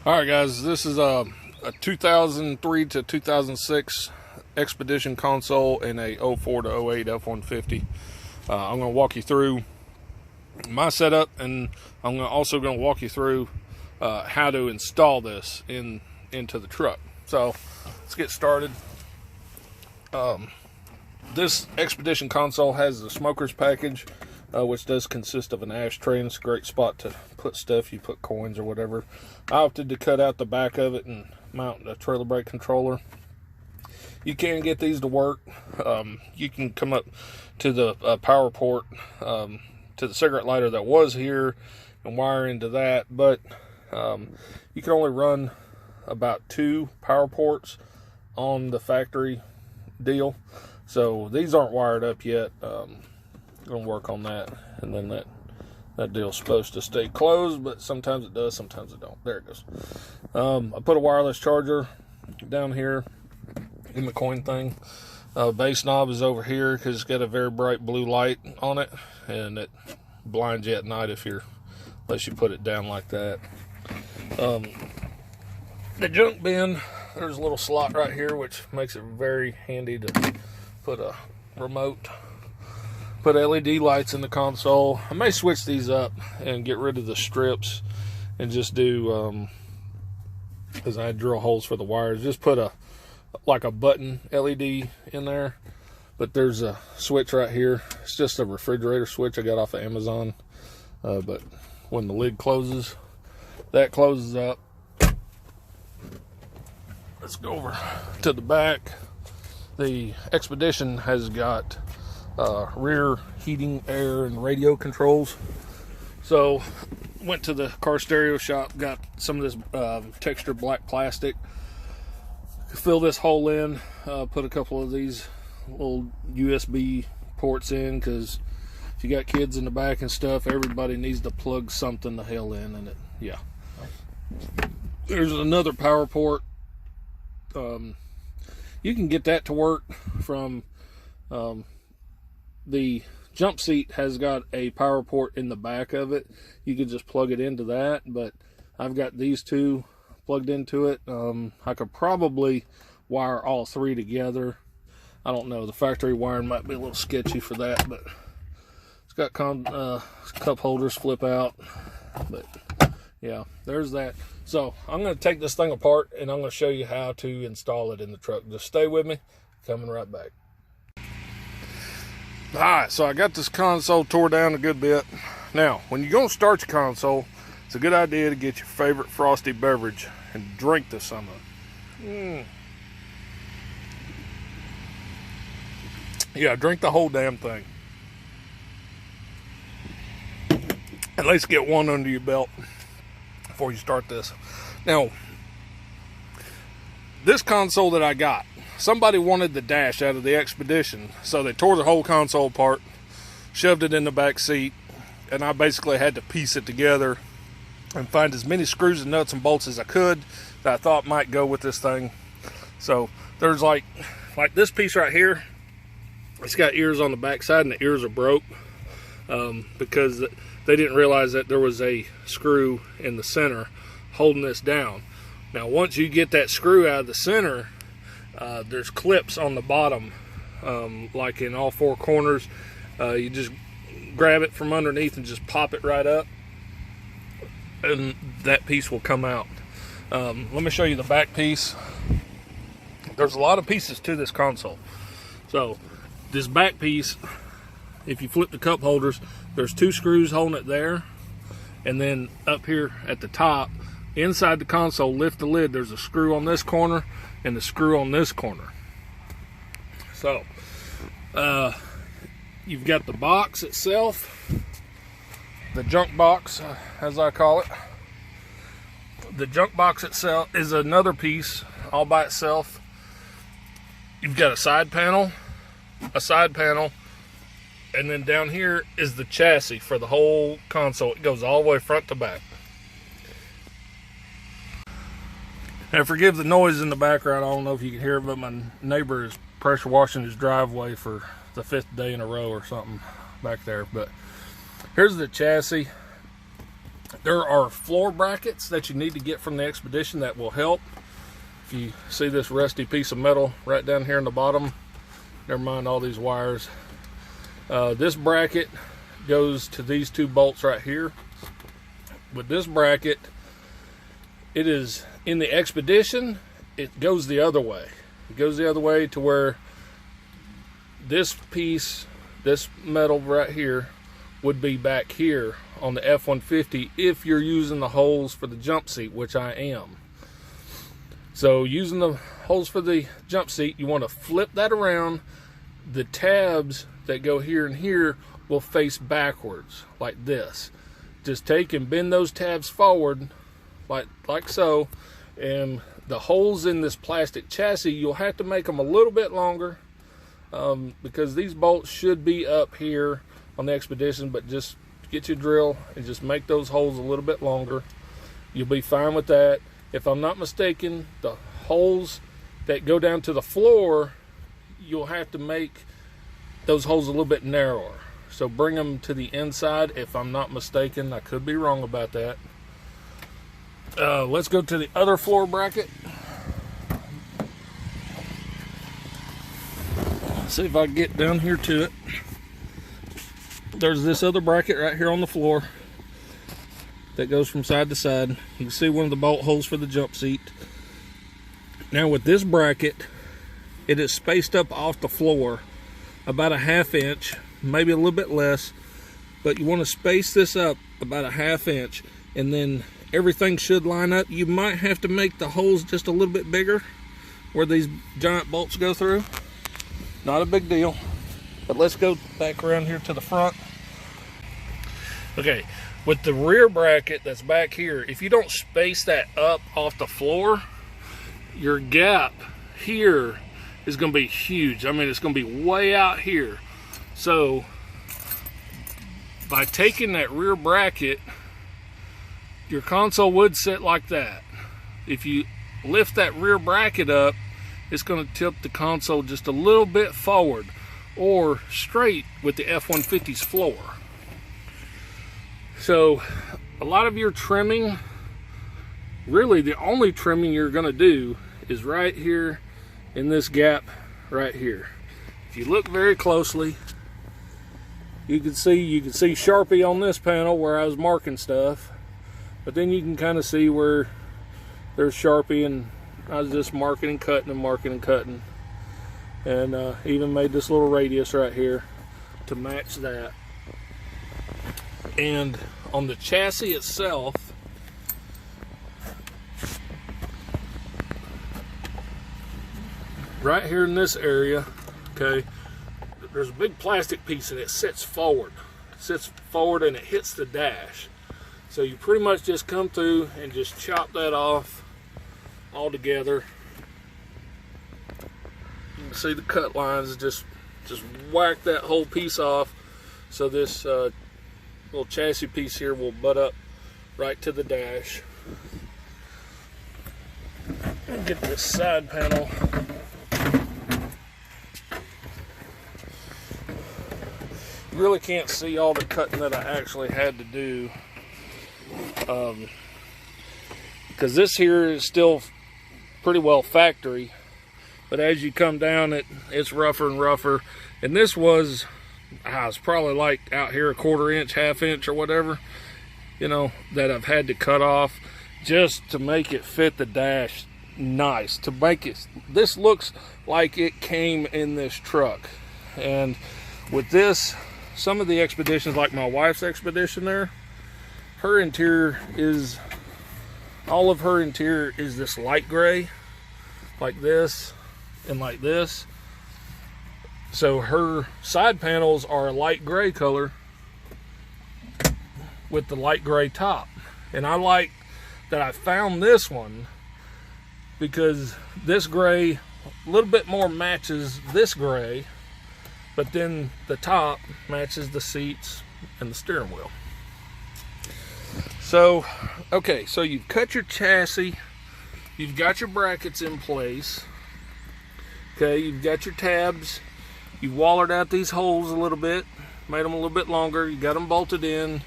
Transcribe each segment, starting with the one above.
All right, guys, this is a 2003 to 2006 Expedition console and a 04 to 08 F150. I'm going to walk you through my setup, and I'm also going to walk you through how to install this into the truck. So let's get started. This Expedition console has the smoker's package, which does consist of an ashtray, and it's a great spot to put stuff. You put coins or whatever. I opted to cut out the back of it and mount a trailer brake controller. You can get these to work. You can come up to the power port, to the cigarette lighter that was here, and wire into that, but you can only run about 2 power ports on the factory deal. So these aren't wired up yet. Gonna work on that, and then that deal's supposed to stay closed, but sometimes it does, sometimes it don't. There it goes. I put a wireless charger down here in the coin thing. Base knob is over here because it's got a very bright blue light on it, and it blinds you at night unless you put it down like that. The junk bin, there's a little slot right here, which makes it very handy to put a remote. Put LED lights in the console. I may switch these up and get rid of the strips and just do, because I drill holes for the wires, just put like a button LED in there. But there's a switch right here. It's just a refrigerator switch I got off of Amazon. But when the lid closes, that closes up. Let's go over to the back. The Expedition has got rear heating, air, and radio controls. So went to the car stereo shop, got some of this textured black plastic, fill this hole in, put a couple of these little USB ports in, because if you got kids in the back and stuff, everybody needs to plug something the hell in, and yeah. There's another power port. You can get that to work from the jump seat has got a power port in the back of it. You could just plug it into that, but I've got these two plugged into it. I could probably wire all 3 together. I don't know, the factory wiring might be a little sketchy for that, but it's got cup holders flip out. But yeah, there's that. So I'm going to take this thing apart, and I'm going to show you how to install it in the truck. Just stay with me. Coming right back. Alright, so I got this console tore down a good bit. Now, when you're going to start your console, it's a good idea to get your favorite frosty beverage and drink this some of it. Yeah, drink the whole damn thing. At least get one under your belt before you start this. Now, this console that I got, somebody wanted the dash out of the Expedition, so they tore the whole console apart, shoved it in the back seat, and I basically had to piece it together and find as many screws and nuts and bolts as I could that I thought might go with this thing. So there's like this piece right here. It's got ears on the back side, and the ears are broke because they didn't realize that there was a screw in the center holding this down. Now, once you get that screw out of the center, there's clips on the bottom, like in all 4 corners. You just grab it from underneath and just pop it right up, and that piece will come out. Let me show you the back piece. There's a lot of pieces to this console. So this back piece, if you flip the cup holders, there's 2 screws holding it there, and then up here at the top inside the console, lift the lid, there's a screw on this corner and the screw on this corner. So you've got the box itself, the junk box, as I call it. The junk box itself is another piece all by itself. You've got a side panel, and then down here is the chassis for the whole console. It goes all the way front to back. And forgive the noise in the background. I don't know if you can hear it, but my neighbor is pressure washing his driveway for the 5th day in a row or something back there. But here's the chassis. There are floor brackets that you need to get from the Expedition that will help. If you see this rusty piece of metal right down here in the bottom, never mind all these wires. This bracket goes to these two bolts right here. With this bracket, it is in the Expedition, it goes the other way. It goes the other way to where this piece, this metal right here, would be back here on the F150 if you're using the holes for the jump seat, which I am. So using the holes for the jump seat, you want to flip that around. The tabs that go here and here will face backwards like this. Just take and bend those tabs forward like so, and the holes in this plastic chassis, you'll have to make them a little bit longer because these bolts should be up here on the Expedition, but just get your drill and just make those holes a little bit longer. You'll be fine with that. If I'm not mistaken, the holes that go down to the floor, you'll have to make those holes a little bit narrower. So bring them to the inside if I'm not mistaken. I could be wrong about that. Let's go to the other floor bracket. See if I can get down here to it. There's this other bracket right here on the floor that goes from side to side. You can see one of the bolt holes for the jump seat. Now with this bracket, it is spaced up off the floor about a 1/2 inch, maybe a little bit less, but you want to space this up about a 1/2 inch, and then everything should line up. You might have to make the holes just a little bit bigger where these giant bolts go through. Not a big deal. But let's go back around here to the front. Okay, with the rear bracket that's back here, if you don't space that up off the floor, your gap here is going to be huge. I mean, it's going to be way out here. So by taking that rear bracket, your console would sit like that. If you lift that rear bracket up, it's going to tip the console just a little bit forward or straight with the F150's floor. So a lot of your trimming, really the only trimming you're going to do is right here in this gap right here. If you look very closely, you can see Sharpie on this panel where I was marking stuff, but then you can kind of see where there's Sharpie, and I was just marking and cutting and marking and cutting, and even made this little radius right here to match that. And on the chassis itself, right here in this area, okay, there's a big plastic piece and it sits forward. It sits forward and it hits the dash. So you pretty much just come through and just chop that off all together. You can see the cut lines, just whack that whole piece off. So this little chassis piece here will butt up right to the dash. And get this side panel. You really can't see all the cutting that I actually had to do, because this here is still pretty well factory, but as you come down it's rougher and rougher. And this was, it's probably like out here a 1/4 inch, 1/2 inch or whatever, you know, that I've had to cut off just to make it fit the dash nice, to make it, this looks like it came in this truck. And with this, some of the Expeditions, like my wife's Expedition there, her interior is, all of her interior is this light gray, like this and like this. So her side panels are a light gray color with the light gray top. And I like that I found this one because this gray a little bit more matches this gray, but then the top matches the seats and the steering wheel. So, okay, so you've cut your chassis, you've got your brackets in place, okay, you've got your tabs, you've wallered out these holes a little bit, made them a little bit longer, you got them bolted in.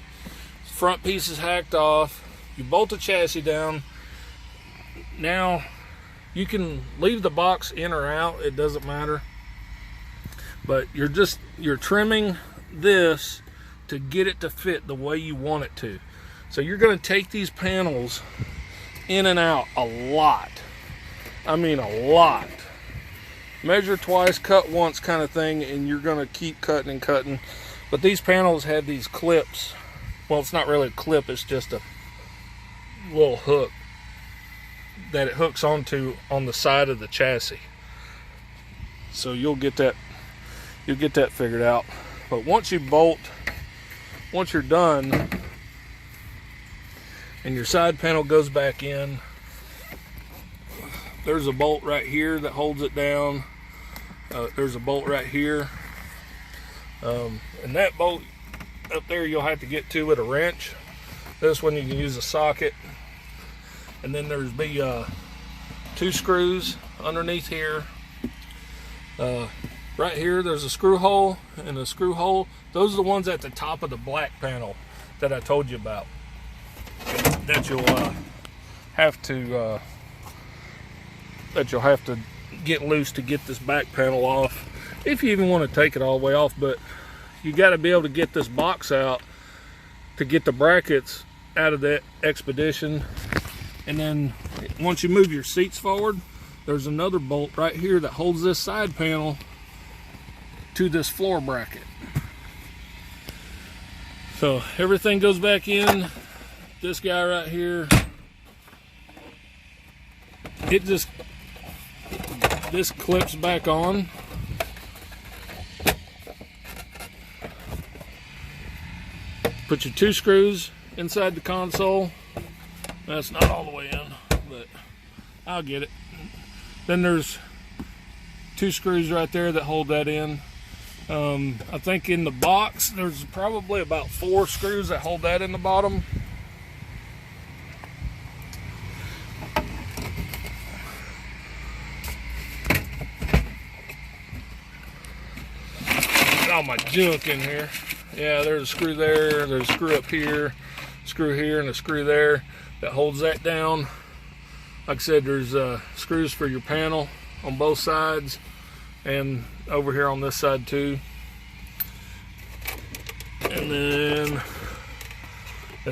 front piece is hacked off. You bolt the chassis down. Now you can leave the box in or out, it doesn't matter, but you're trimming this to get it to fit the way you want it to. So you're going to take these panels in and out a lot. I mean a lot. Measure twice, cut once kind of thing, and you're going to keep cutting and cutting. But these panels have these clips. Well, it's not really a clip, it's just a little hook that it hooks onto on the side of the chassis. So you'll get that figured out. But once you're done and your side panel goes back in, there's a bolt right here that holds it down. There's a bolt right here, and that bolt up there you'll have to get to with a wrench. This one you can use a socket, and then there's be 2 screws underneath here. Right here there's a screw hole and a screw hole. Those are the ones at the top of the black panel that I told you about, that you'll have to get loose to get this back panel off, if you even want to take it all the way off. But you got to be able to get this box out to get the brackets out of that Expedition. And then once you move your seats forward, there's another bolt right here that holds this side panel to this floor bracket. So everything goes back in. This guy right here, this clips back on. Put your 2 screws inside the console. That's not all the way in, but I'll get it. Then there's 2 screws right there that hold that in. I think in the box there's probably about 4 screws that hold that in the bottom. All my junk in here. Yeah, there's a screw there, there's a screw up here, screw here, and a screw there that holds that down. Like I said, there's screws for your panel on both sides, and over here on this side too. And then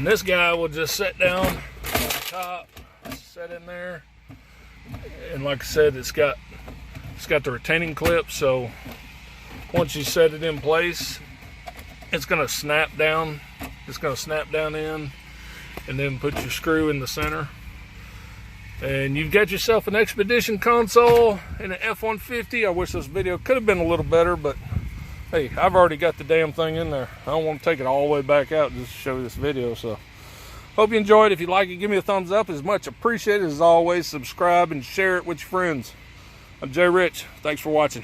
this guy will just set down on the top, set in there, and like I said, it's got the retaining clip, so once you set it in place, it's going to snap down. It's going to snap down in, and then put your screw in the center. And you've got yourself an Expedition console and an F150. I wish this video could have been a little better, but hey, I've already got the damn thing in there. I don't want to take it all the way back out just to show you this video. So hope you enjoyed. If you like it, give me a thumbs up. It's much appreciated. As always, subscribe and share it with your friends. I'm Jay Rich. Thanks for watching.